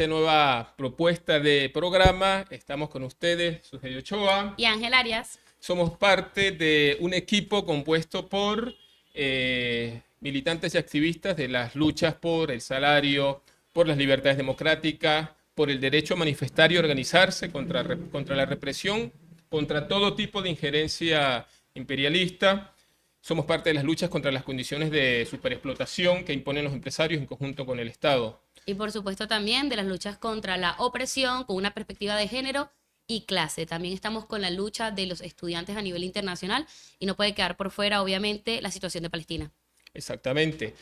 esta nueva propuesta de programa. Estamos con ustedes, Sugerio Ochoa. Y Ángel Arias. Somos parte de un equipo compuesto por militantes y activistas de las luchas por el salario, por las libertades democráticas, por el derecho a manifestar y organizarse contra la represión, contra todo tipo de injerencia imperialista. Somos parte de las luchas contra las condiciones de superexplotación que imponen los empresarios en conjunto con el Estado. Y por supuesto también de las luchas contra la opresión con una perspectiva de género y clase. También estamos con la lucha de los estudiantes a nivel internacional y no puede quedar por fuera, obviamente, la situación de Palestina. Exactamente.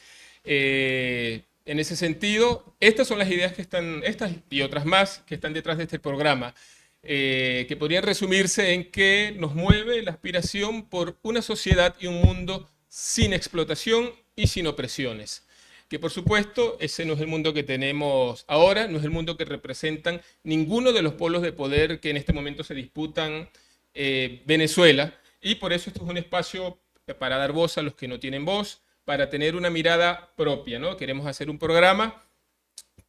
En ese sentido, estas son las ideas que están, estas y otras más que están detrás de este programa, que podrían resumirse en que nos mueve la aspiración por una sociedad y un mundo sin explotación y sin opresiones. Que por supuesto ese no es el mundo que tenemos ahora, no es el mundo que representan ninguno de los polos de poder que en este momento se disputan Venezuela, y por eso esto es un espacio para dar voz a los que no tienen voz, para tener una mirada propia, ¿no? Queremos hacer un programa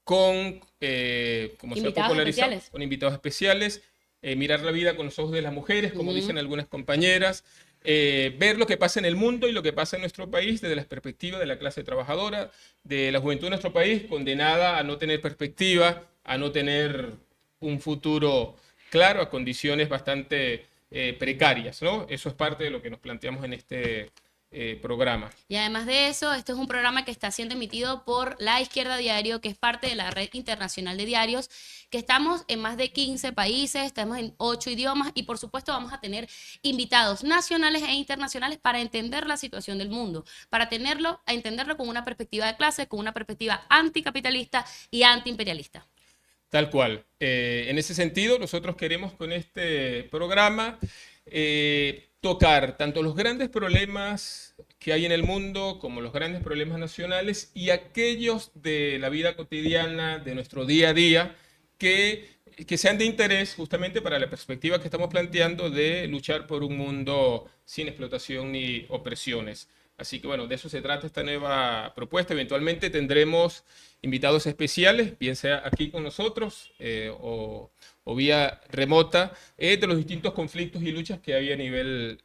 con, como se ha Invitados popularizado, especiales. con invitados especiales, mirar la vida con los ojos de las mujeres, como dicen algunas compañeras, ver lo que pasa en el mundo y lo que pasa en nuestro país desde la perspectiva de la clase trabajadora, de la juventud de nuestro país, condenada a no tener perspectiva, a no tener un futuro claro, a condiciones bastante precarias, ¿no? Eso es parte de lo que nos planteamos en este programa. Y además de eso, este es un programa que está siendo emitido por La Izquierda Diario, que es parte de la red internacional de diarios, que estamos en más de 15 países, estamos en 8 idiomas y por supuesto vamos a tener invitados nacionales e internacionales para entender la situación del mundo, para entenderlo con una perspectiva de clase, con una perspectiva anticapitalista y antiimperialista. Tal cual. En ese sentido, nosotros queremos con este programa tocar tanto los grandes problemas que hay en el mundo como los grandes problemas nacionales y aquellos de la vida cotidiana, de nuestro día a día, que sean de interés justamente para la perspectiva que estamos planteando de luchar por un mundo sin explotación ni opresiones. Así que bueno, de eso se trata esta nueva propuesta. Eventualmente tendremos invitados especiales, bien sea aquí con nosotros o vía remota, de los distintos conflictos y luchas que hay a nivel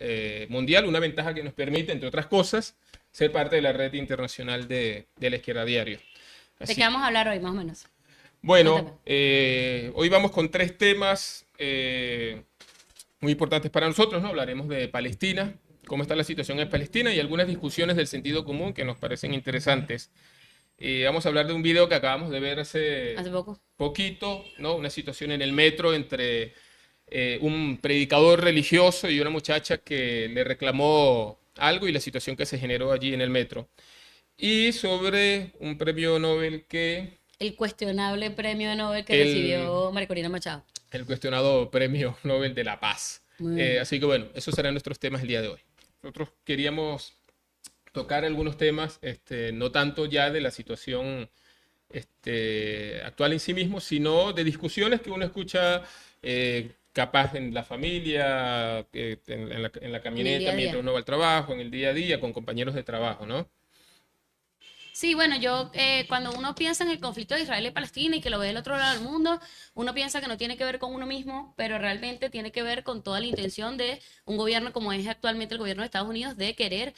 mundial. Una ventaja que nos permite, entre otras cosas, ser parte de la red internacional de la Izquierda Diario. ¿De qué vamos a hablar hoy, más o menos? Bueno, hoy vamos con tres temas muy importantes para nosotros, ¿no? Hablaremos de Palestina, cómo está la situación en Palestina y algunas discusiones del sentido común que nos parecen interesantes. Vamos a hablar de un video que acabamos de ver hace poco. Poquito, ¿no? Una situación en el metro entre un predicador religioso y una muchacha que le reclamó algo y la situación que se generó allí en el metro. Y sobre un premio Nobel que... El cuestionable premio Nobel que recibió María Corina Machado. El cuestionado premio Nobel de la Paz. Así que bueno, esos serán nuestros temas el día de hoy. Nosotros queríamos tocar algunos temas, no tanto ya de la situación actual en sí mismo, sino de discusiones que uno escucha capaz en la familia, en la camioneta, mientras uno va al trabajo, en el día a día, con compañeros de trabajo, ¿no? Sí, bueno, cuando uno piensa en el conflicto de Israel y Palestina y que lo ve del otro lado del mundo, uno piensa que no tiene que ver con uno mismo, pero realmente tiene que ver con toda la intención de un gobierno como es actualmente el gobierno de Estados Unidos de querer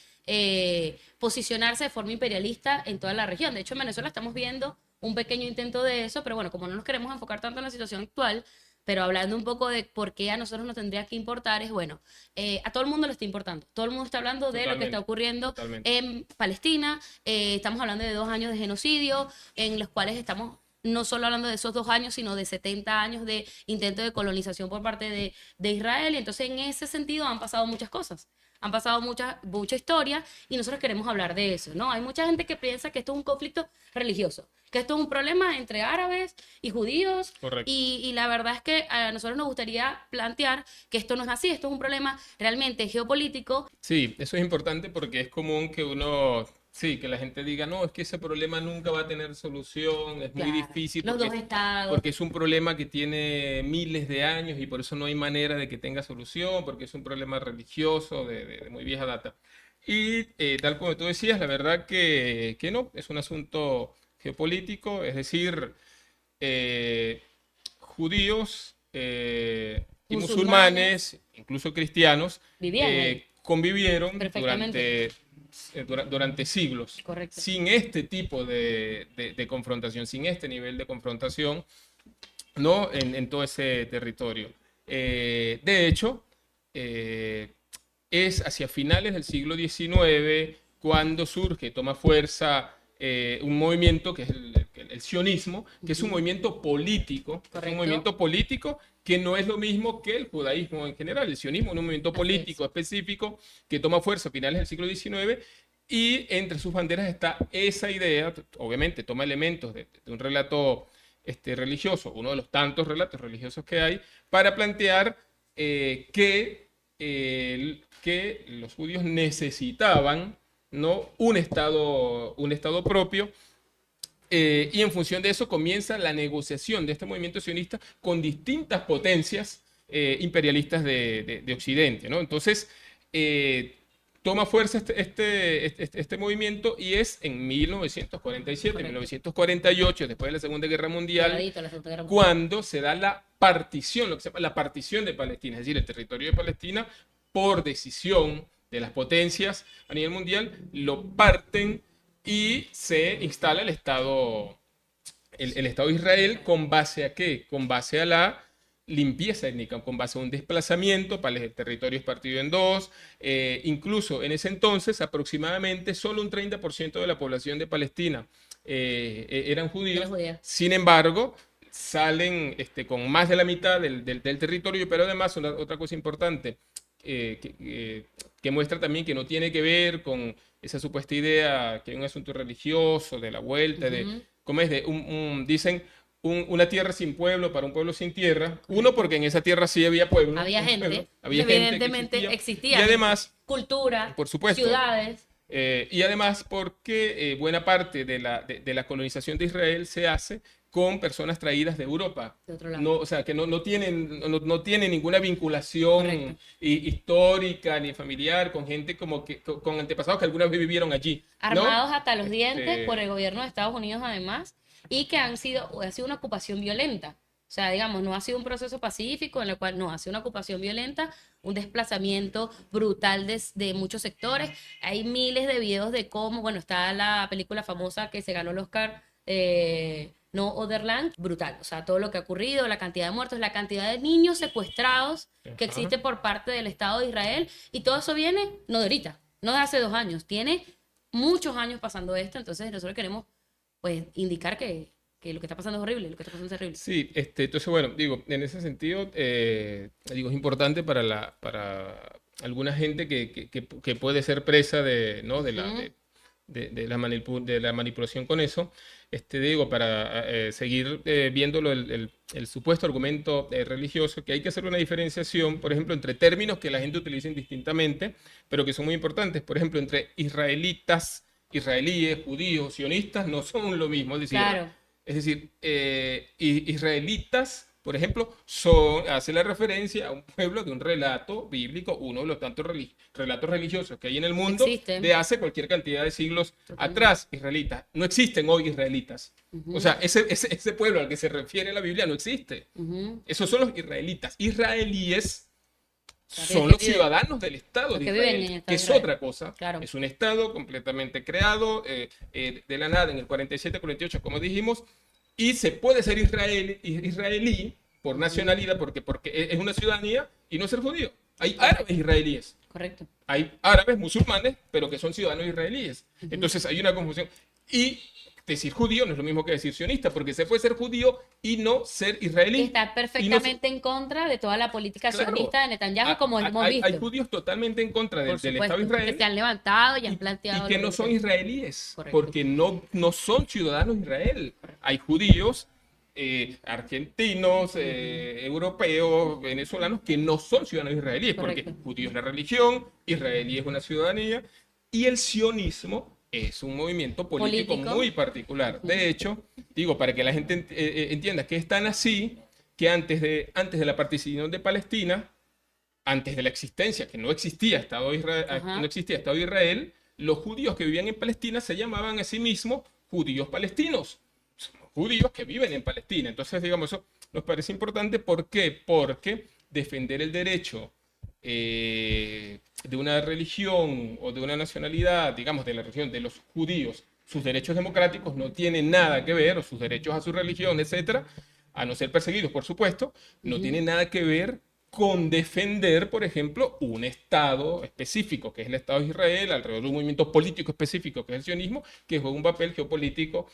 posicionarse de forma imperialista en toda la región. De hecho, en Venezuela estamos viendo un pequeño intento de eso, pero bueno, como no nos queremos enfocar tanto en la situación actual, pero hablando un poco de por qué a nosotros nos tendría que importar, es bueno, a todo el mundo le está importando. Todo el mundo está hablando de lo que está ocurriendo en Palestina. Estamos hablando de 2 años de genocidio, en los cuales estamos no solo hablando de esos 2 años, sino de 70 años de intento de colonización por parte de Israel. Y entonces, en ese sentido, han pasado muchas cosas. Han pasado mucha historia y nosotros queremos hablar de eso, ¿no? Hay mucha gente que piensa que esto es un conflicto religioso, que esto es un problema entre árabes y judíos. Correcto. Y la verdad es que a nosotros nos gustaría plantear que esto no es así, esto es un problema realmente geopolítico. Sí, eso es importante porque es común que uno, sí, que la gente diga, no, es que ese problema nunca va a tener solución, es muy difícil Los dos estados. porque es un problema que tiene miles de años y por eso no hay manera de que tenga solución, porque es un problema religioso de muy vieja data. Y tal como tú decías, la verdad que no, es un asunto geopolítico, es decir, judíos y Musulmanes. musulmanes, incluso cristianos, Vivían ahí. convivieron Perfectamente. durante siglos Correcto. sin este tipo de confrontación, sin este nivel de confrontación, ¿no? En todo ese territorio. De hecho, es hacia finales del siglo XIX cuando surge, toma fuerza un movimiento que es el sionismo, que es un movimiento político, es un Correcto. movimiento político que no es lo mismo que el judaísmo en general. El sionismo es un movimiento Así político es. específico que toma fuerza a finales del siglo XIX y entre sus banderas está esa idea, obviamente toma elementos de un relato religioso, uno de los tantos relatos religiosos que hay, para plantear que los judíos necesitaban, ¿no? Un estado propio, y en función de eso comienza la negociación de este movimiento sionista con distintas potencias imperialistas de Occidente, ¿no? Entonces, toma fuerza este movimiento y es en 1947, Correcto. 1948, después de la Segunda Guerra Mundial, Pegadito a la Segunda Guerra Mundial. cuando se da la partición, lo que se llama la partición de Palestina, es decir, el territorio de Palestina, por decisión de las potencias a nivel mundial, lo parten y se instala el Estado de Israel. ¿Con base a qué? Con base a la limpieza étnica, con base a un desplazamiento, para el territorio es partido en dos, incluso en ese entonces aproximadamente solo un 30% de la población de Palestina eran judíos. Era judía. Sin embargo, salen con más de la mitad del territorio, pero además otra cosa importante que muestra también que no tiene que ver con esa supuesta idea que hay un asunto religioso, de la vuelta, de, ¿cómo es? Dicen una tierra sin pueblo para un pueblo sin tierra. Uno, porque en esa tierra sí había pueblo. Había gente. Pueblo, había gente que Evidentemente existía. Y además, Cultura, por supuesto, ciudades. y además porque buena parte de la colonización de Israel se hace con personas traídas de Europa. De otro lado. No, o sea, que no tienen ninguna vinculación Correcto. histórica ni familiar con gente como que con antepasados que alguna vez vivieron allí, ¿no? Armados hasta los dientes por el gobierno de Estados Unidos además, y que ha sido una ocupación violenta. O sea, digamos, no ha sido un proceso pacífico en el cual no, ha sido una ocupación violenta, un desplazamiento brutal de muchos sectores. Hay miles de videos de cómo, bueno, está la película famosa que se ganó el Oscar, No Other Land, brutal. O sea, todo lo que ha ocurrido, la cantidad de muertos, la cantidad de niños secuestrados que existe por parte del Estado de Israel, y todo eso viene, no de ahorita, no de hace 2 años, tiene muchos años pasando esto. Entonces nosotros queremos, pues, indicar que lo que está pasando es horrible, lo que está pasando es terrible. Sí, entonces, bueno, digo, en ese sentido, digo, es importante para alguna gente que puede ser presa de, ¿no? de la manipulación con eso, digo, para seguir viéndolo el supuesto argumento religioso, que hay que hacer una diferenciación, por ejemplo, entre términos que la gente utiliza indistintamente, pero que son muy importantes. Por ejemplo, entre israelitas, israelíes, judíos, sionistas, no son lo mismo. Claro. Es decir, israelitas, por ejemplo, hace la referencia a un pueblo de un relato bíblico, uno de los tantos relatos religiosos que hay en el mundo, Existen. de hace cualquier cantidad de siglos Totalmente. atrás. Israelitas. No existen hoy israelitas. O sea, ese pueblo al que se refiere la Biblia no existe. Esos son los israelitas. Israelíes son los ciudadanos del Estado de Israel, que es otra cosa. Claro. Es un Estado completamente creado de la nada en el 47-48, como dijimos, y se puede ser israelí por nacionalidad, porque es una ciudadanía y no ser judío. Hay árabes israelíes. Correcto. Hay árabes musulmanes, pero que son ciudadanos israelíes. Entonces hay una confusión. Y decir judío no es lo mismo que decir sionista, porque se puede ser judío y no ser israelí. Está perfectamente en contra de toda la política sionista de Netanyahu, como hemos visto. Hay judíos totalmente en contra del Estado de Israel. Que se han levantado y han planteado. Y que no son israelíes, Correcto. porque no son ciudadanos de Israel. Hay judíos argentinos, europeos, venezolanos, que no son ciudadanos israelíes, Correcto. porque judío es la religión, israelí es una ciudadanía, y el sionismo es un movimiento político muy particular. De hecho, digo, para que la gente entienda que es tan así, que antes de la partición de Palestina, antes de la existencia, que no existía Estado de Israel, los judíos que vivían en Palestina se llamaban a sí mismos judíos palestinos. judíos que viven en Palestina. Entonces, digamos, eso nos parece importante. ¿Por qué? Porque defender el derecho de una religión o de una nacionalidad, digamos, de la religión de los judíos, sus derechos democráticos no tienen nada que ver, o sus derechos a su religión, etcétera, a no ser perseguidos, por supuesto, no tiene nada que ver con defender, por ejemplo, un Estado específico, que es el Estado de Israel, alrededor de un movimiento político específico, que es el sionismo, que juega un papel geopolítico,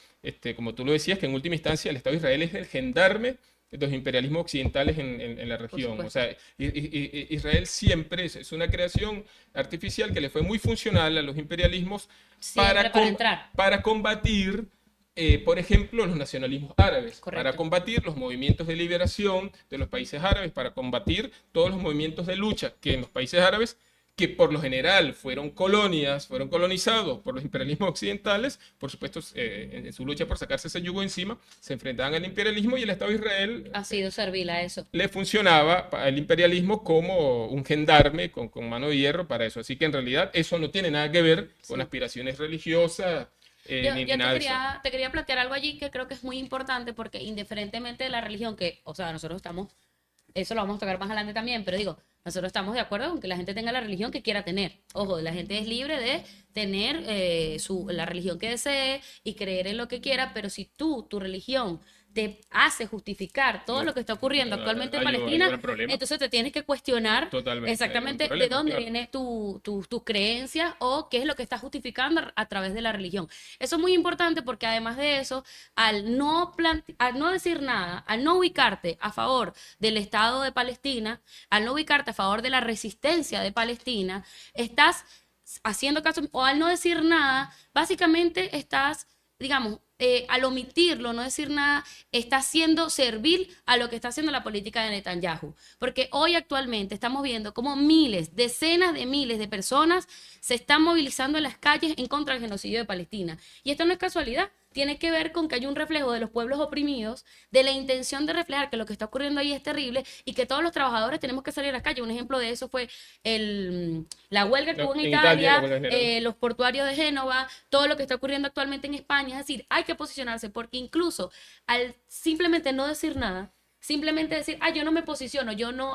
como tú lo decías, que en última instancia el Estado de Israel es el gendarme de los imperialismos occidentales en la región. O sea, Israel siempre es una creación artificial que le fue muy funcional a los imperialismos para combatir por ejemplo, los nacionalismos árabes, Correcto. para combatir los movimientos de liberación de los países árabes, para combatir todos los movimientos de lucha que en los países árabes, que por lo general fueron colonias, fueron colonizados por los imperialismos occidentales, por supuesto, en su lucha por sacarse ese yugo encima, se enfrentaban al imperialismo y el Estado de Israel Ha sido servil a eso. le funcionaba al imperialismo como un gendarme con mano de hierro para eso. Así que en realidad eso no tiene nada que ver con aspiraciones religiosas. Ni Yo nada de eso. te quería plantear algo allí que creo que es muy importante porque indiferentemente de la religión que, o sea, nosotros estamos, eso lo vamos a tocar más adelante también, pero digo, nosotros estamos de acuerdo con que la gente tenga la religión que quiera tener. Ojo, la gente es libre de tener la religión que desee y creer en lo que quiera, pero si tu religión te hace justificar todo lo que está ocurriendo actualmente en Palestina, entonces te tienes que cuestionar exactamente de dónde vienen tus creencias o qué es lo que estás justificando a través de la religión. Eso es muy importante porque además de eso, al no decir nada, al no ubicarte a favor del Estado de Palestina, al no ubicarte a favor de la resistencia de Palestina, estás haciendo caso, o al no decir nada, básicamente estás, digamos, al omitirlo, no decir nada, está siendo servil a lo que está haciendo la política de Netanyahu. Porque hoy actualmente estamos viendo cómo miles, decenas de miles de personas se están movilizando en las calles en contra del genocidio de Palestina. Y esto no es casualidad. Tiene que ver con que hay un reflejo de los pueblos oprimidos, de la intención de reflejar que lo que está ocurriendo ahí es terrible y que todos los trabajadores tenemos que salir a la calle. Un ejemplo de eso fue la huelga que hubo en Italia, los portuarios de Génova, todo lo que está ocurriendo actualmente en España. Es decir, hay que posicionarse porque incluso al simplemente no decir nada, simplemente decir, yo no me posiciono,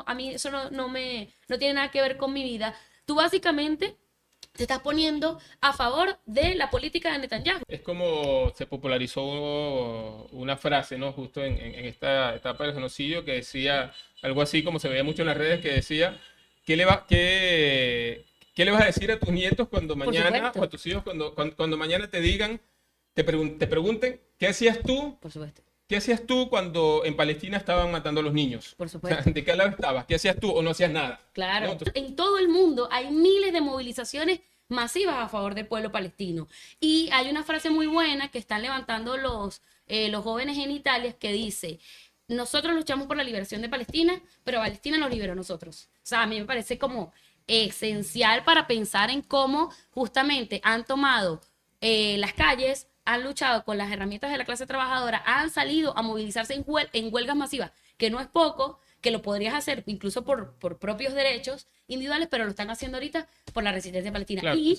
a mí eso no tiene nada que ver con mi vida, tú básicamente te estás poniendo a favor de la política de Netanyahu. Es como se popularizó una frase, ¿no? Justo en esta etapa del genocidio que decía algo así como se veía mucho en las redes, que decía, ¿qué le vas a decir a tus nietos cuando mañana, o a tus hijos cuando mañana te digan, te pregunten, ¿qué hacías tú? Por supuesto. ¿Qué hacías tú cuando en Palestina estaban matando a los niños? Por supuesto. O sea, ¿de qué lado estabas? ¿Qué hacías tú o no hacías nada? Claro. ¿No? Entonces, en todo el mundo hay miles de movilizaciones masivas a favor del pueblo palestino. Y hay una frase muy buena que están levantando los jóvenes en Italia que dice, nosotros luchamos por la liberación de Palestina, pero Palestina nos liberó a nosotros. O sea, a mí me parece como esencial para pensar en cómo justamente han tomado las calles, han luchado con las herramientas de la clase trabajadora, han salido a movilizarse en huelgas masivas, que no es poco, que lo podrías hacer incluso por propios derechos individuales, pero lo están haciendo ahorita por la resistencia palestina. Claro. Y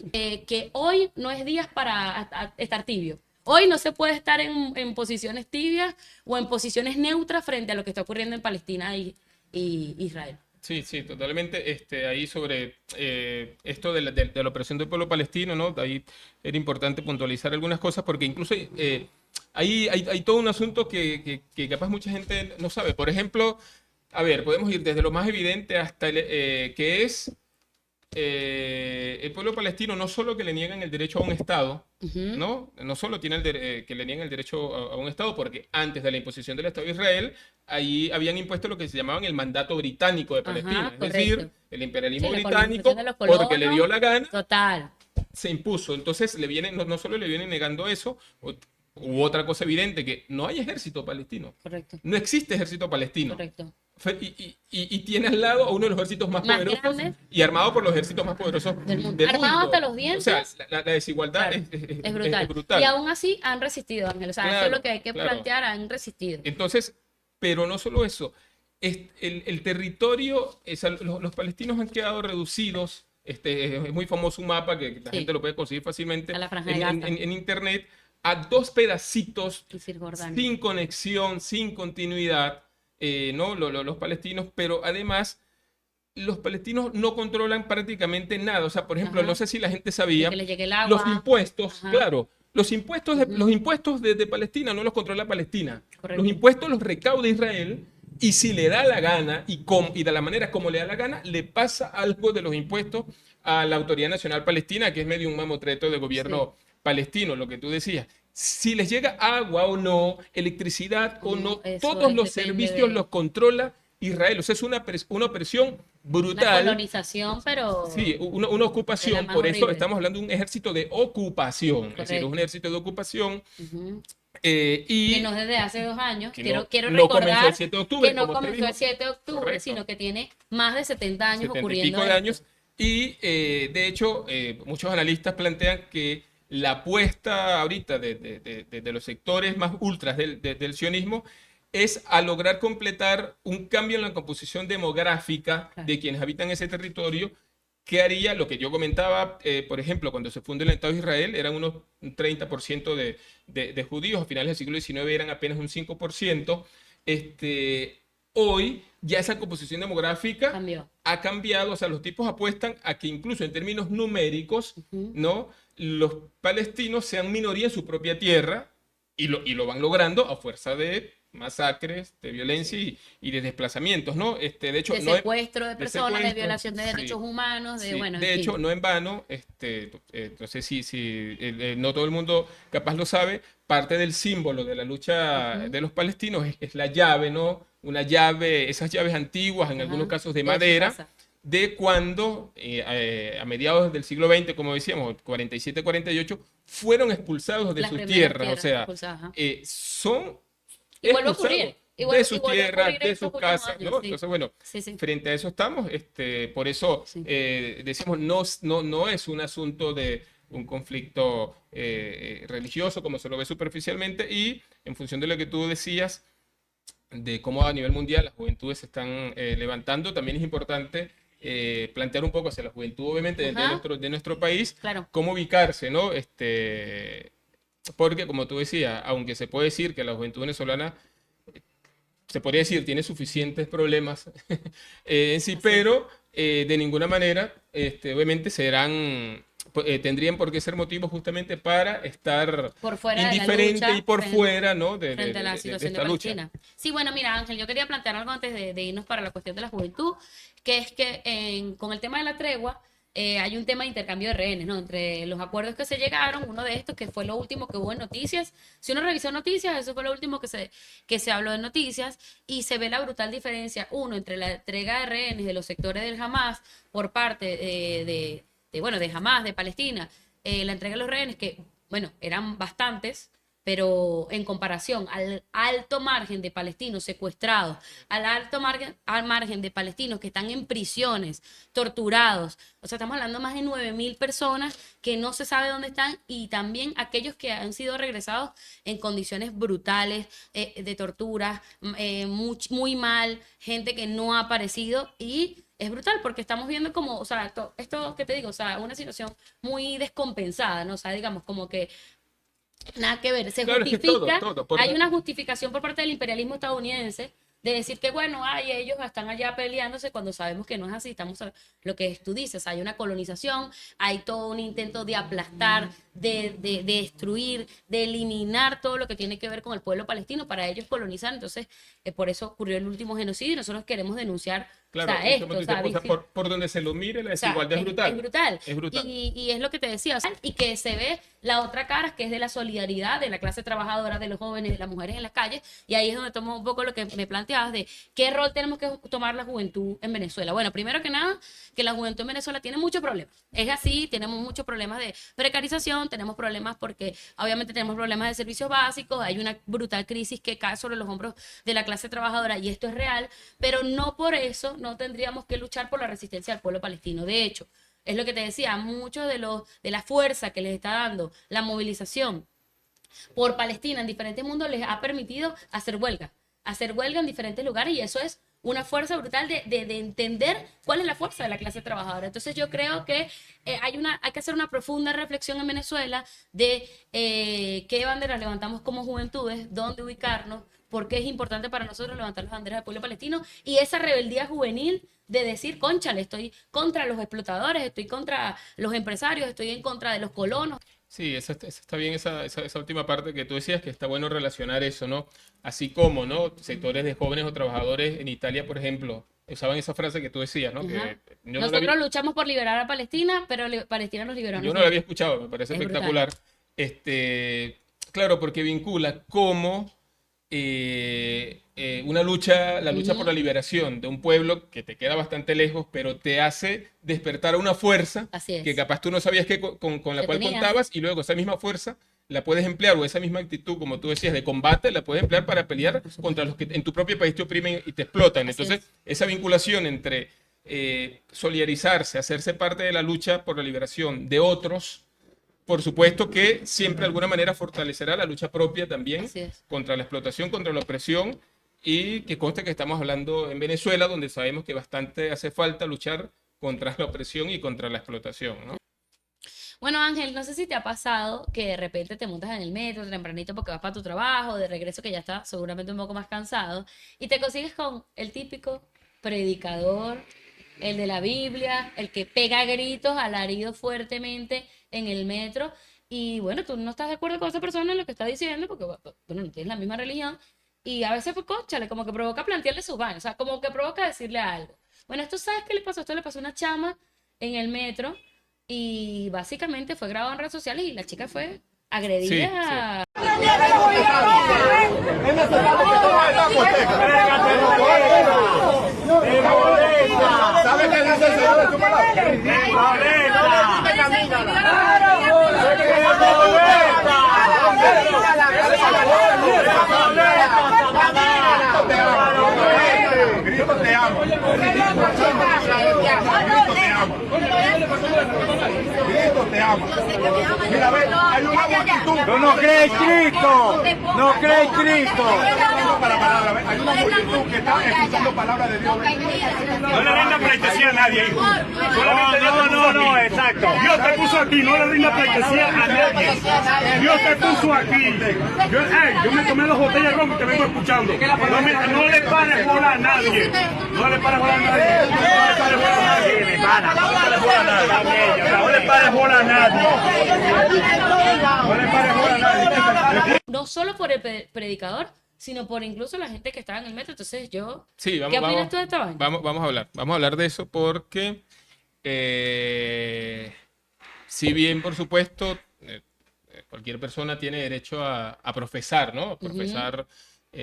que hoy no es día para estar tibio. Hoy no se puede estar en posiciones tibias o en posiciones neutras frente a lo que está ocurriendo en Palestina y Israel. Sí, sí, totalmente. Ahí sobre esto de la opresión del pueblo palestino, ¿no? Ahí era importante puntualizar algunas cosas porque incluso ahí hay todo un asunto que capaz mucha gente no sabe. Por ejemplo, a ver, podemos ir desde lo más evidente hasta que es el pueblo palestino no solo que le niegan el derecho a un Estado, ¿no? No solo tiene que le niegan el derecho a un Estado, porque antes de la imposición del Estado de Israel, ahí habían impuesto lo que se llamaban el mandato británico de Palestina. Es decir, el imperialismo británico, porque le dio la gana, se impuso. Entonces, no solo le vienen negando eso, u otra cosa evidente, que no hay ejército palestino. Correcto. No existe ejército palestino. Correcto. Y tiene al lado a uno de los ejércitos más poderosos grandes, y armado por los ejércitos más poderosos del mundo. Armado hasta los dientes. O sea, la desigualdad claro, es brutal. Y aún así han resistido, Ángel. O sea, claro, eso es lo que hay que plantear, han resistido. Entonces, pero no solo eso. El territorio, los palestinos han quedado reducidos. Es muy famoso un mapa que la gente lo puede conseguir fácilmente a la Franja de Gaza. en internet, a dos pedacitos Y Cisjordania. sin conexión, sin continuidad, ¿no? Los palestinos, pero además los palestinos no controlan prácticamente nada. O sea, por ejemplo, no Ajá. sé si la gente De que sabía, le llegue el los agua. impuestos, Ajá. claro, los Ujú. impuestos de Palestina no los controla Palestina. Los Correcto. impuestos los recauda Israel y si le da la gana y de la manera como le da la gana, le pasa algo de los impuestos a la Autoridad Nacional Palestina, que es medio un mamotreto de Sí. gobierno palestino, lo que tú decías. Si les llega agua o no, electricidad O o no, no, eso todos es, los depende servicios de los controla Israel. O sea, es una opresión una brutal. colonización, Sí, pero una de la ocupación, más por eso horrible. estamos hablando de un ejército de ocupación, es decir, es un Correcto. ejército de ocupación Ujú. Que y no es desde hace 2 años. que Quiero no comenzó el recordar 7 de que octubre, no como se comenzó el dijo, 7 de octubre, correcto, sino que tiene más de 70 años 70 y ocurriendo pico de esto. años. Y de hecho, muchos analistas plantean que la apuesta ahorita de los sectores más ultras del sionismo es a lograr completar un cambio en la composición demográfica Claro. de quienes habitan ese territorio. ¿Qué haría lo que yo comentaba, por ejemplo, cuando se fundó el Estado de Israel? Eran unos un 30% de judíos, a finales del siglo XIX eran apenas un 5%. Este, Hoy ya esa composición demográfica Cambió. ha cambiado, o sea, los tipos apuestan a que incluso en términos numéricos, Ujú. ¿no? Los palestinos sean minoría en su propia tierra y lo van logrando a fuerza de masacres, de violencia Sí. y de desplazamientos, ¿no? De hecho, De no es secuestro de de personas, de secuestros, violación de derechos sí, humanos, de, sí. bueno, en De hecho, fin. no en vano, no sé si no todo el mundo capaz lo sabe, parte del símbolo de la lucha Ujú. de los palestinos es la llave, ¿no? Una llave, esas llaves antiguas, en algunos Ajá. casos de De su madera, casa. de cuando a mediados del siglo XX, como decíamos, 47-48, fueron expulsados de Las sus primeras tierras, o tierras sea, expulsadas. Ajá. son Y vuelve a ocurrir. expulsados de sus Y vuelve a tierras, ocurrir de estos sus últimos casas, años, ¿no? sí. Entonces, bueno, Sí, sí, frente a eso estamos, por eso sí. decimos, no es un asunto de un conflicto religioso como se lo ve superficialmente y en función de lo que tú decías, de cómo a nivel mundial las juventudes se están levantando, también es importante plantear un poco hacia la juventud, obviamente, Ajá, de nuestro país, claro. cómo ubicarse, ¿no? Porque, como tú decías, aunque se puede decir que la juventud venezolana se podría decir, tiene suficientes problemas en sí, Así es. pero de ninguna manera, obviamente, tendrían por qué ser motivos justamente para estar Por fuera de la indiferente y lucha por fuera, ¿no? frente a la De situación de esta lucha. Palestina. Sí, bueno, mira, Ángel, yo quería plantear algo antes de irnos para la cuestión de la juventud, que es que con el tema de la tregua hay un tema de intercambio de rehenes, ¿no? Entre los acuerdos que se llegaron, uno de estos que fue lo último que hubo en noticias. Si uno revisó noticias, eso fue lo último que se habló en noticias y se ve la brutal diferencia, uno, entre la entrega de rehenes de los sectores del Hamas por parte bueno, de Hamas, de Palestina, la entrega de los rehenes que, bueno, eran bastantes, pero en comparación al alto margen de palestinos secuestrados, al margen de palestinos que están en prisiones, torturados, o sea, estamos hablando de más de 9.000 personas que no se sabe dónde están y también aquellos que han sido regresados en condiciones brutales de tortura, muy mal, gente que no ha aparecido y es brutal porque estamos viendo como, o sea, esto que te digo, o sea, una situación muy descompensada, ¿no? O sea, digamos, como que nada que ver. Se Claro, es que todo, justifica, todo. hay una justificación por parte del imperialismo estadounidense de decir que, bueno, ay, ellos están allá peleándose cuando sabemos que no es así. Lo que tú dices, hay una colonización, hay todo un intento de aplastar, de destruir, de eliminar todo lo que tiene que ver con el pueblo palestino para ellos colonizar. Entonces, por eso ocurrió el último genocidio y nosotros queremos denunciar, o Claro, sea, es como esto, tú o dices, sea, o sea, por donde se lo mire, la o sea, desigualdad es es brutal. brutal. Es brutal. Y es lo que te decía, o sea, y que se ve la otra cara, que es de la solidaridad de la clase trabajadora, de los jóvenes, de las mujeres en las calles. Y ahí es donde tomo un poco lo que me planteabas de qué rol tenemos que tomar la juventud en Venezuela. Bueno, primero que nada, que la juventud en Venezuela tiene muchos problemas. Es así, tenemos muchos problemas de precarización, tenemos problemas porque obviamente tenemos problemas de servicios básicos, hay una brutal crisis que cae sobre los hombros de la clase trabajadora y esto es real, pero no por eso no tendríamos que luchar por la resistencia del pueblo palestino. De hecho, es lo que te decía, mucho de la fuerza que les está dando la movilización por Palestina en diferentes mundos les ha permitido hacer huelga en diferentes lugares y eso es una fuerza brutal de entender cuál es la fuerza de la clase trabajadora. Entonces yo creo que hay que hacer una profunda reflexión en Venezuela de qué banderas levantamos como juventudes, dónde ubicarnos, por qué es importante para nosotros levantar las banderas del pueblo palestino y esa rebeldía juvenil de decir, cónchale, estoy contra los explotadores, estoy contra los empresarios, estoy en contra de los colonos. Sí, está bien esa última parte que tú decías, que está bueno relacionar eso, ¿no? Así como, ¿no? Sectores de jóvenes o trabajadores en Italia, por ejemplo, usaban esa frase que tú decías, ¿no? Ajá. Que yo no la Nosotros había, luchamos por liberar a Palestina, pero Palestina nos liberó a yo no la había nosotros. escuchado, me parece Es brutal. espectacular. Claro, porque vincula cómo la lucha por la Ujú. liberación de un pueblo que te queda bastante lejos, pero te hace despertar a una fuerza Así que es. capaz tú no sabías con la Que cual tenías. contabas y luego esa misma fuerza la puedes emplear o esa misma actitud, como tú decías, de combate, la puedes emplear para pelear contra los que en tu propio país te oprimen y te explotan. Así Entonces, es. esa vinculación entre solidarizarse, hacerse parte de la lucha por la liberación de otros, por supuesto que siempre de alguna manera fortalecerá la lucha propia también Así es. contra la explotación, contra la opresión y que conste que estamos hablando en Venezuela, donde sabemos que bastante hace falta luchar contra la opresión y contra la explotación, ¿no? Bueno, Ángel, no sé si te ha pasado que de repente te montas en el metro tempranito porque vas para tu trabajo, de regreso que ya estás seguramente un poco más cansado, y te consigues con el típico predicador, el de la Biblia, el que pega gritos, alaridos fuertemente en el metro, y bueno, tú no estás de acuerdo con esa persona en lo que está diciendo porque, bueno, no tienes la misma religión, y a veces, pues, cónchale, como que provoca plantearle sus vainas, o sea, como que provoca decirle algo. Bueno, esto, ¿sabes qué le pasó? Esto le pasó a una chama en el metro y básicamente fue grabado en redes sociales y la chica fue Sí, sí. agredida. ¿Sabe qué dice el Señor en su palabra? Cristo te ama. Cristo te ama. Mira, ve, hay una multitud. Tú no crees en Cristo, no crees en Cristo. Para palabra, ve, hay una multitud que está escuchando palabra de Dios. No le rinda pleitesía a nadie, hijo. No, exacto. Dios te puso aquí, no le rinda pleitesía a nadie. Dios te puso aquí. Yo me tomé 2 botellas de ron y te vengo escuchando. No le pares bola a nadie. No le pares bola a nadie. No le pares bola a nadie. No le pares bola a nadie. No solo por el predicador, sino por incluso la gente que estaba en el metro. Entonces yo, Sí, ¿qué opinas tú de esta vaina? vamos a hablar de eso porque si bien, por supuesto, cualquier persona tiene derecho a profesar, ¿no? A profesar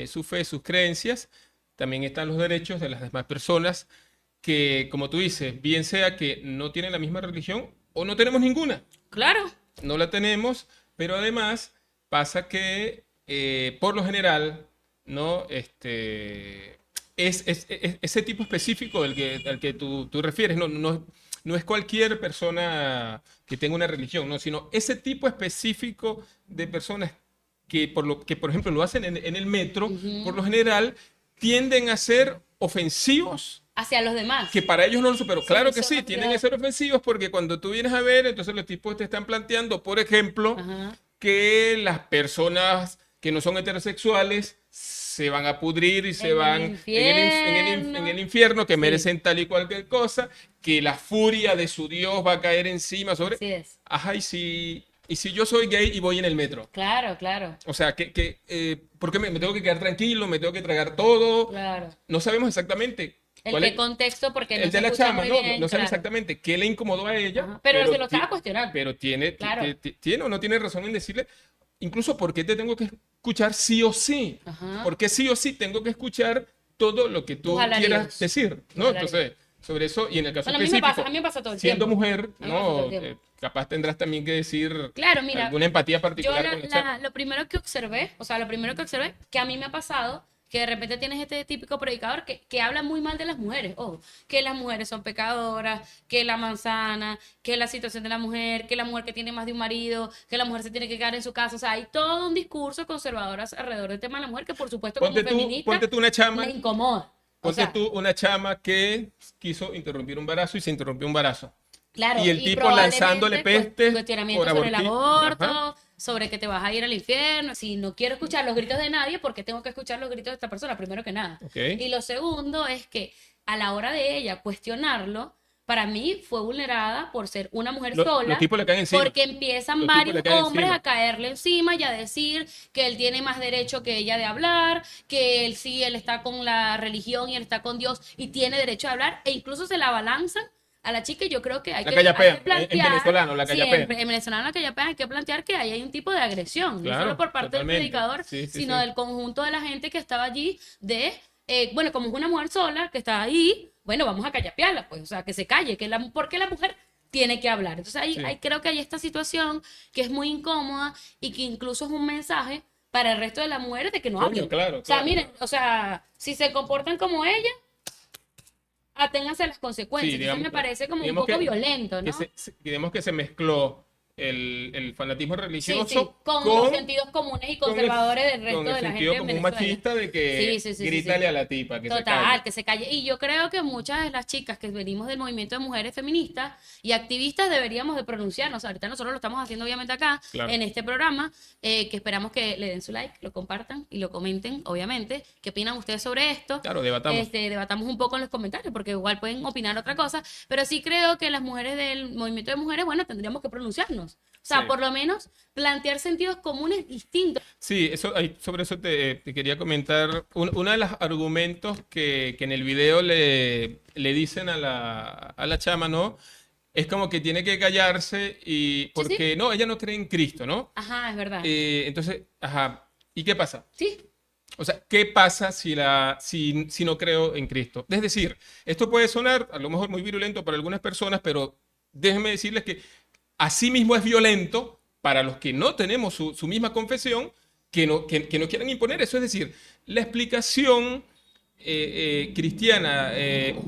su fe, sus creencias, también están los derechos de las demás personas que, como tú dices, bien sea que no tienen la misma religión o no tenemos ninguna. Claro, No la tenemos, pero además pasa que por lo general, ¿no? Ese tipo específico al que tú refieres, no es cualquier persona que tenga una religión, ¿no? Sino ese tipo específico de personas que por ejemplo, lo hacen en el metro, por lo general tienden a ser ofensivos hacia los demás. que para ellos no lo superó. Sí, Claro que son sí, tienden a actividades. ser ofensivos porque cuando tú vienes a ver, entonces los tipos te están planteando, por ejemplo, Ajá. que las personas que no son heterosexuales se van a pudrir y se En el van infierno. en el infierno, que Sí. merecen tal y cualquier cosa, que la furia de su Dios va a caer encima sobre... Así es. Ajá, y si yo soy gay y voy en el metro. Claro, claro, O sea, ¿por qué me tengo que quedar tranquilo? ¿Me tengo que tragar todo? claro. No sabemos exactamente ¿El cuál qué es contexto? Porque no el se de la escucha chama, muy ¿no? bien, No sabe claro. exactamente qué le incomodó a ella, Ajá, pero se lo estaba cuestionando. pero Claro. tiene o no tiene razón en decirle, incluso por qué te tengo que escuchar sí o sí. Ajá. Porque sí o sí tengo que escuchar todo lo que tú Tus alaridos. quieras decir, ¿no? Tus alaridos. Entonces, sobre eso, y en el caso Bueno, a mí me específico, pasa, a mí me pasa todo el siendo tiempo. mujer, A mí me pasa todo ¿no? el tiempo. Capaz tendrás también que decir Claro, mira, alguna empatía yo particular con la chama. lo primero que observé, o sea, lo primero que observé, que a mí me ha pasado, que de repente tienes este típico predicador que habla muy mal de las mujeres, ojo, que las mujeres son pecadoras, que la manzana, que la situación de la mujer, que la mujer que tiene más de un marido, que la mujer se tiene que quedar en su casa, o sea, hay todo un discurso conservador alrededor del tema de la mujer que por supuesto como feminista Ponte tú una chama le incomoda. Ponte sea, tú una chama que quiso interrumpir un embarazo y se interrumpió un embarazo. claro, Y el tipo probablemente lanzándole pestes cuestionamiento por sobre el aborti- aborto, Ajá. sobre que te vas a ir al infierno. Si no quiero escuchar los gritos de nadie, ¿por qué tengo que escuchar los gritos de esta persona? Primero que nada. Ok. Y lo segundo es que a la hora de ella cuestionarlo, para mí fue vulnerada por ser una mujer Los sola, tipos le caen encima. porque empiezan Los tipos varios le caen hombres encima. a caerle encima y a decir que él tiene más derecho que ella de hablar, que él sí, él está con la religión y él está con Dios y tiene derecho a hablar, e incluso se la balanzan a la chica. Y yo creo que hay La que callapean. En plantear, venezolano, la callapean. siempre, en venezolano la callapean, hay que plantear que ahí hay un tipo de agresión, Claro, no solo por parte totalmente. del predicador, Sí, sí, sino sí. del conjunto de la gente que estaba allí, bueno, como es una mujer sola que está ahí, bueno, vamos a callapearla, pues, o sea, que se calle, porque la mujer tiene que hablar. Entonces, Sí. creo que hay esta situación que es muy incómoda y que incluso es un mensaje para el resto de las mujeres de que no Coño, hablen. claro, O sea, claro. miren, o sea, si se comportan como ella, aténganse a las consecuencias. Sí, Entonces me parece como un digamos poco que- violento, ¿no? digamos que se mezcló el fanatismo Sí, religioso sí, con los sentidos comunes y con el- conservadores del resto con el de la sentido gente en común Venezuela. machista de que Sí, sí, sí, sí, grítale sí. a la tipa que se Total, calle. que se calle. Y yo creo que muchas de las chicas que venimos del movimiento de mujeres feministas y activistas deberíamos de pronunciarnos. Ahorita nosotros lo estamos haciendo obviamente acá, Claro. en este programa, que esperamos que le den su like, lo compartan y lo comenten, obviamente. ¿Qué opinan ustedes sobre esto? Claro, debatamos. Debatamos un poco en los comentarios, porque igual pueden opinar otra cosa, pero sí creo que las mujeres del movimiento de mujeres, bueno, tendríamos que pronunciarnos. O sea, Sí. por lo menos plantear sentidos comunes distintos. Sí, sobre eso te quería comentar. Uno de los argumentos que en el video le dicen a la chama, ¿no? Es como que tiene que callarse y porque no, ella no cree en Cristo, ¿no? Ajá, es verdad. Entonces, ajá. ¿Y qué pasa? Sí, O sea, ¿qué pasa si no creo en Cristo? Es decir, esto puede sonar a lo mejor muy virulento para algunas personas, pero déjenme decirles que asimismo es violento para los que no tenemos su misma confesión, que no quieran imponer eso. Es decir, la explicación cristiana,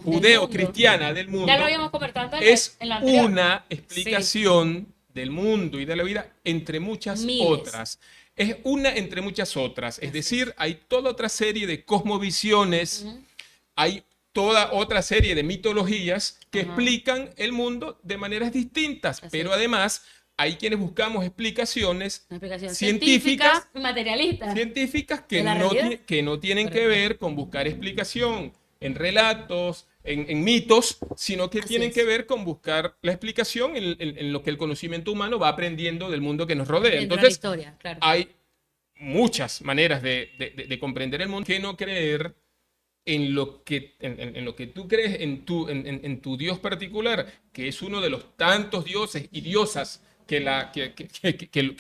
judeo-cristiana del mundo ya lo habíamos conversado es en la anterior. una explicación del mundo y de la vida entre muchas Miles. otras. Es una entre muchas otras. Es decir, hay toda otra serie de cosmovisiones, hay toda otra serie de mitologías que explican el mundo de maneras distintas, Así pero es. además hay quienes buscamos explicaciones Una explicación científicas científica y materialista. científicas que ¿De la no, realidad? que no tienen que Correcto. ver con buscar explicación en relatos, en mitos, sino que Así tienen es. que ver con buscar la explicación en lo que el conocimiento humano va aprendiendo del mundo que nos rodea. Dentro de la Entonces, historia, claro. hay muchas maneras de comprender el mundo que no creer en lo que tú crees, en tu Dios particular, que es uno de los tantos dioses y diosas que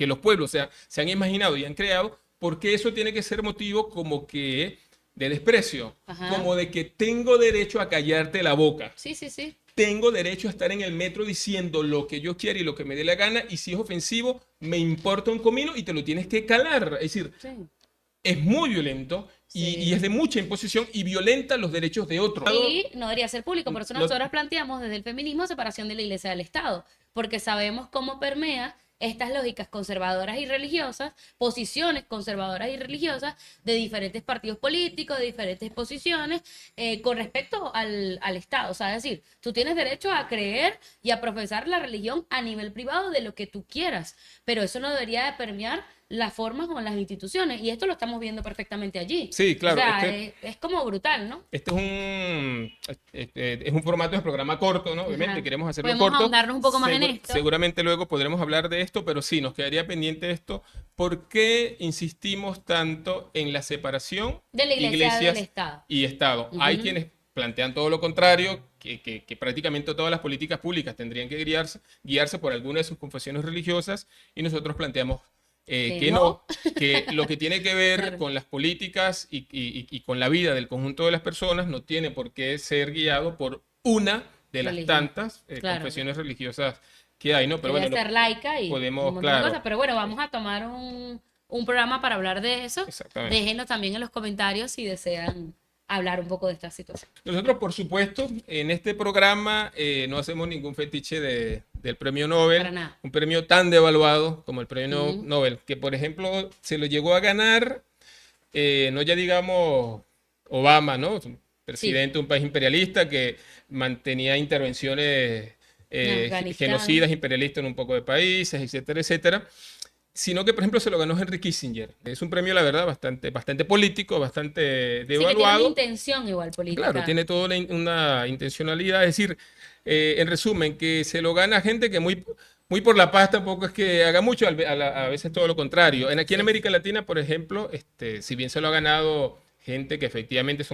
los pueblos se han imaginado y han creado, porque eso tiene que ser motivo como que de desprecio, Ajá. como de que tengo derecho a callarte la boca. Sí, sí, sí. Tengo derecho a estar en el metro diciendo lo que yo quiera y lo que me dé la gana, y si es ofensivo, me importa un comino y te lo tienes que calar. Es decir, Sí. es muy violento Sí. y es de mucha imposición y violenta los derechos de otros. Y no debería ser público. Por eso No- nosotros planteamos desde el feminismo separación de la iglesia del Estado, porque sabemos cómo permea estas lógicas conservadoras y religiosas, posiciones conservadoras y religiosas de diferentes partidos políticos, de diferentes posiciones con respecto al Estado. O sea, es decir, tú tienes derecho a creer y a profesar la religión a nivel privado de lo que tú quieras, pero eso no debería de permear las formas o las instituciones, y esto lo estamos viendo perfectamente allí. Sí, claro, O sea, este- es como brutal, ¿no? Este es un formato de programa corto, ¿no? Obviamente Ajá. queremos hacerlo Podemos corto. ahondarnos un poco más en esto. Seguramente luego podremos hablar de esto, pero sí, nos quedaría pendiente esto. ¿Por qué insistimos tanto en la separación De la iglesia iglesias del Estado? y Estado? Hay quienes plantean todo lo contrario, que prácticamente todas las políticas públicas tendrían que guiarse por alguna de sus confesiones religiosas, y nosotros planteamos que no, que lo que tiene que ver Claro. con las políticas y con la vida del conjunto de las personas no tiene por qué ser guiado por una de las Religión. tantas Claro. confesiones religiosas que hay, ¿no? Pero Debe bueno, ser laica y podemos, un montón de claro. cosas. Pero bueno, vamos a tomar un programa para hablar de eso. Exactamente. Déjenos también en los comentarios si desean hablar un poco de esta situación. Nosotros, por supuesto, en este programa no hacemos ningún fetiche del premio Nobel, Para nada. un premio tan devaluado como el premio Ujú. Nobel, que por ejemplo se lo llegó a ganar, no ya digamos Obama, ¿no? presidente de un país imperialista que mantenía intervenciones Afganistán. genocidas, imperialistas en un poco de países, etcétera, etcétera. Sino que, por ejemplo, se lo ganó Henry Kissinger. Es un premio, la verdad, bastante político, bastante Sí, que tiene una devaluado. intención igual política. Claro, tiene toda una intencionalidad. Es decir, en resumen, que se lo gana gente que muy por la paz tampoco es que haga mucho, a veces todo lo contrario. Aquí en América Latina, por ejemplo, si bien se lo ha ganado gente que efectivamente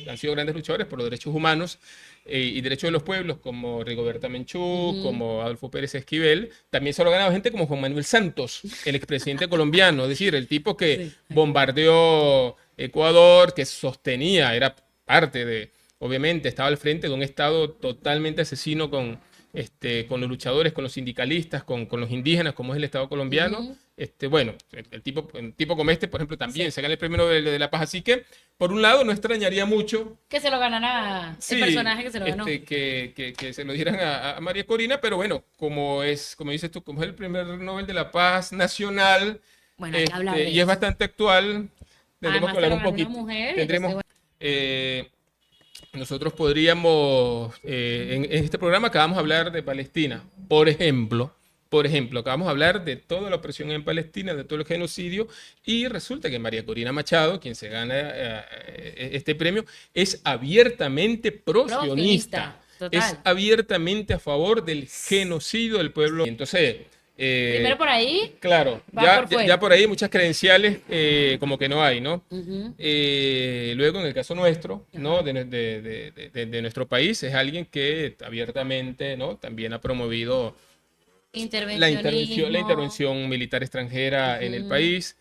han sido grandes luchadores por los derechos humanos y derechos de los pueblos, como Rigoberta Menchú, como Adolfo Pérez Esquivel, también se lo ha ganado gente como Juan Manuel Santos, el expresidente colombiano, es decir, el tipo que bombardeó Ecuador, que sostenía, era parte de, obviamente, estaba al frente de un Estado totalmente asesino con los luchadores, con los sindicalistas, con los indígenas, como es el Estado colombiano. Bueno, un tipo como este, por ejemplo, también se gana el Premio Nobel de la Paz. Así que, por un lado, no extrañaría mucho Que se lo ganará el personaje que se lo ganó. que se lo dieran a María Corina, pero bueno, como dices tú, como es el Premio Nobel de la Paz nacional, Bueno, hay que hablar de y es eso. bastante actual, tendremos Además, que hablar se lo un ganó poquito. una mujer, Tendremos, entonces, nosotros podríamos, en este programa acabamos de hablar de Palestina, por ejemplo, acabamos de hablar de toda la opresión en Palestina, de todo el genocidio, y resulta que María Corina Machado, quien se gana este premio, es abiertamente pro-sionista, total. es abiertamente a favor del genocidio del pueblo. Entonces, primero por ahí. claro, Va por fuera. ya por ahí muchas credenciales como que no hay, ¿no? Ujú. Luego, en el caso nuestro, ¿no? De nuestro país, es alguien que abiertamente, ¿no? También ha promovido la Intervencionismo. intervención militar extranjera en el país.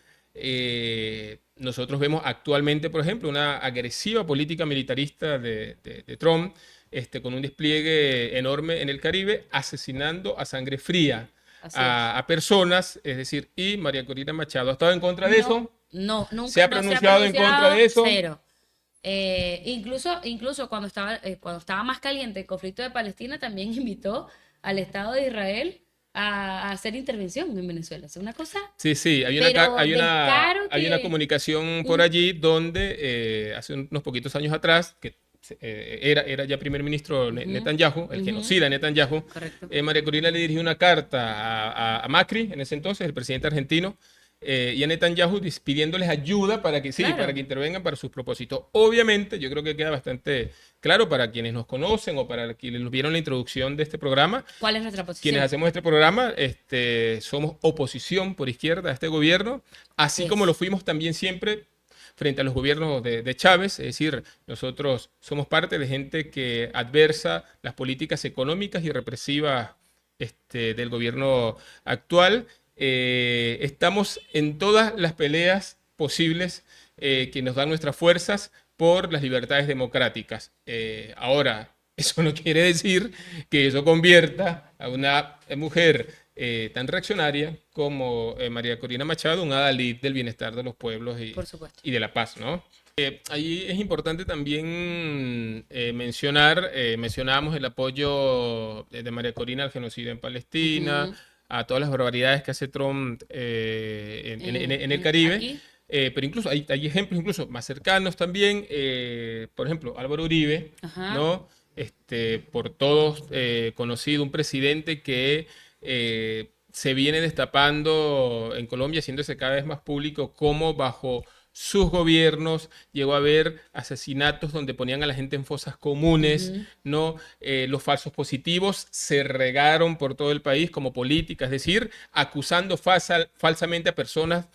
Nosotros vemos actualmente, por ejemplo, una agresiva política militarista de Trump, con un despliegue enorme en el Caribe, asesinando a sangre fría Así a personas, es decir, y María Corina Machado ha estado en contra de eso. No, nunca ¿Se ha pronunciado en contra de eso? Cero. Incluso cuando estaba más caliente el conflicto de Palestina, también invitó al Estado de Israel a hacer intervención en Venezuela. Es una cosa. Sí, hay Pero hay del caro hay una que- comunicación por allí donde hace unos poquitos años atrás, que era ya primer ministro Netanyahu, el genocida Netanyahu, Correcto. María Corina le dirigió una carta a Macri, en ese entonces, el presidente argentino, y a Netanyahu pidiéndoles ayuda para que Claro. para que intervengan para sus propósitos. Obviamente, yo creo que queda bastante claro para quienes nos conocen o para quienes nos vieron la introducción de este programa. ¿Cuál es nuestra posición? Quienes hacemos este programa, somos oposición por izquierda a este gobierno, así Así como es. lo fuimos también siempre frente a los gobiernos de Chávez. Es decir, nosotros somos parte de gente que adversa las políticas económicas y represivas del gobierno actual. Estamos en todas las peleas posibles que nos dan nuestras fuerzas por las libertades democráticas. Ahora, eso no quiere decir que eso convierta a una mujer tan reaccionaria como María Corina Machado, un adalid del bienestar de los pueblos Por supuesto. y de la paz, ¿no? Ahí es importante también mencionábamos el apoyo de María Corina al genocidio en Palestina, a todas las barbaridades que hace Trump en el Caribe. Aquí. Pero incluso hay ejemplos incluso más cercanos también. Por ejemplo, Álvaro Uribe, Ajá. ¿no? Por todos conocido, un presidente que se viene destapando en Colombia, haciéndose cada vez más público, cómo bajo sus gobiernos llegó a haber asesinatos donde ponían a la gente en fosas comunes, ¿no? Los falsos positivos se regaron por todo el país como política, es decir, acusando falsamente a personas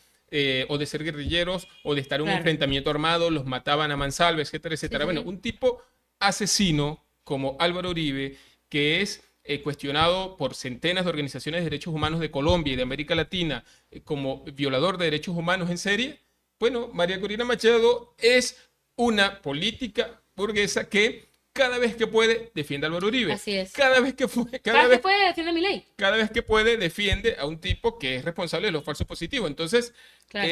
o de ser guerrilleros o de estar en un Claro. enfrentamiento armado, los mataban a mansalva, etcétera, etcétera. Sí, sí. Bueno, un tipo asesino como Álvaro Uribe, que es cuestionado por centenas de organizaciones de derechos humanos de Colombia y de América Latina como violador de derechos humanos en serie. Bueno, María Corina Machado es una política burguesa que cada vez que puede defiende a Álvaro Uribe. Así es. Cada vez que puede, Cada vez que puede, defiende mi ley. cada vez que puede defiende a un tipo que es responsable de los falsos positivos. Entonces, Claro.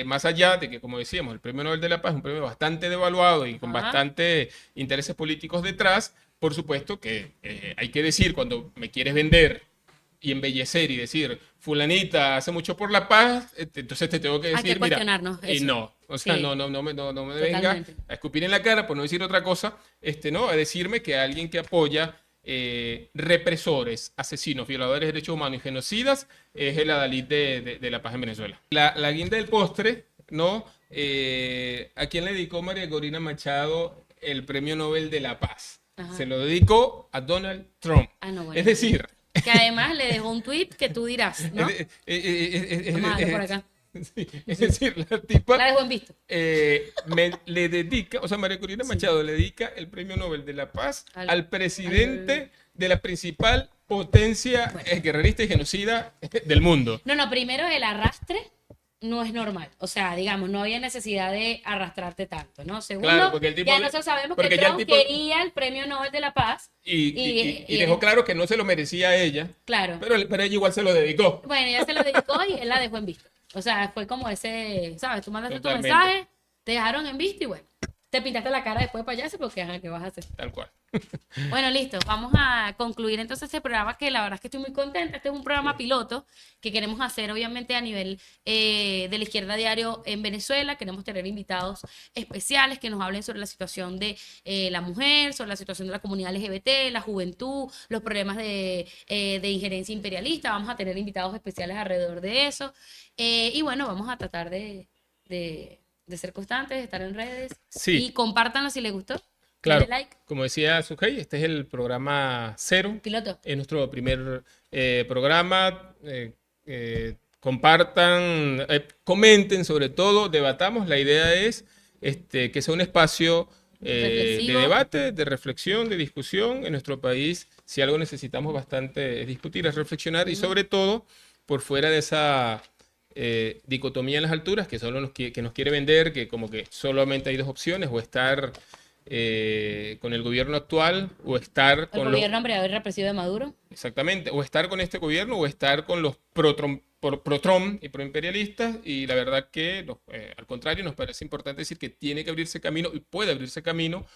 más allá de que, como decíamos, el Premio Nobel de la Paz es un premio bastante devaluado y con Ajá. bastante intereses políticos detrás, por supuesto que hay que decir, cuando me quieres vender y embellecer y decir, fulanita hace mucho por la paz, entonces te tengo que Hay decir, que mira, cuestionarnos y eso. no, o sea, Sí. no me venga Totalmente. a escupir en la cara, por no decir otra cosa, ¿no? A decirme que alguien que apoya represores, asesinos, violadores de derechos humanos y genocidas es el adalid de la paz en Venezuela. La guinda del postre, ¿no? ¿A quién le dedicó María Corina Machado el Premio Nobel de la Paz? Ajá. Se lo dedicó a Donald Trump. Ah, no, bueno. Es decir, Que además le dejó un tweet que tú dirás, ¿no? Vamos a darle por acá. sí, es decir, la tipa La dejó en visto. le dedica, o sea, María Corina Machado le dedica el Premio Nobel de la Paz al presidente de la principal potencia guerrerista y genocida del mundo. No, primero el arrastre no es normal. O sea, digamos, no había necesidad de arrastrarte tanto, ¿no? Segundo, Claro, porque el tipo ya le- nosotros sabemos porque que ya el Trump tipo- quería el Premio Nobel de la Paz. Y dejó claro que no se lo merecía a ella, Claro. pero ella igual se lo dedicó. Bueno, ella se lo dedicó y él la dejó en visto. O sea, fue como ese, ¿sabes? Tú mandaste Totalmente. tu mensaje, te dejaron en visto y bueno, te pintaste la cara después de payaso porque, ajá, ¿qué vas a hacer? Tal cual. Bueno, listo. Vamos a concluir entonces este programa que la verdad es que estoy muy contenta. Este es un programa piloto que queremos hacer obviamente a nivel de la Izquierda Diario en Venezuela. Queremos tener invitados especiales que nos hablen sobre la situación de la mujer, sobre la situación de la comunidad LGBT, la juventud, los problemas de injerencia imperialista. Vamos a tener invitados especiales alrededor de eso. Y bueno, vamos a tratar de ser constantes, de estar en redes. Sí. Y compártanlo si les gustó. Claro, Denle like. como decía Sujei, este es el programa 0. Piloto. Es nuestro primer programa. Compartan, comenten sobre todo, debatamos. La idea es que sea un espacio de Reflexivo. debate, de reflexión, de discusión. En nuestro país, si algo necesitamos bastante es discutir, es reflexionar y sobre todo por fuera de esa dicotomía en las alturas que solo que nos quiere vender, que como que solamente hay dos opciones, o estar con el gobierno actual o estar El con gobierno hambriado y represivo de Maduro. exactamente, o estar con este gobierno o estar con los pro-Trump y pro-imperialistas, y la verdad que al contrario nos parece importante decir que tiene que abrirse camino y puede abrirse camino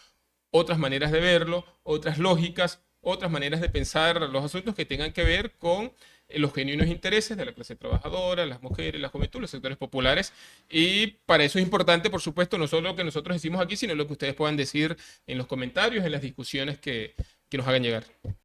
otras maneras de verlo, otras lógicas, otras maneras de pensar los asuntos que tengan que ver con los genuinos intereses de la clase trabajadora, las mujeres, la juventud, los sectores populares. Y para eso es importante, por supuesto, no solo lo que nosotros decimos aquí, sino lo que ustedes puedan decir en los comentarios, en las discusiones que nos hagan llegar.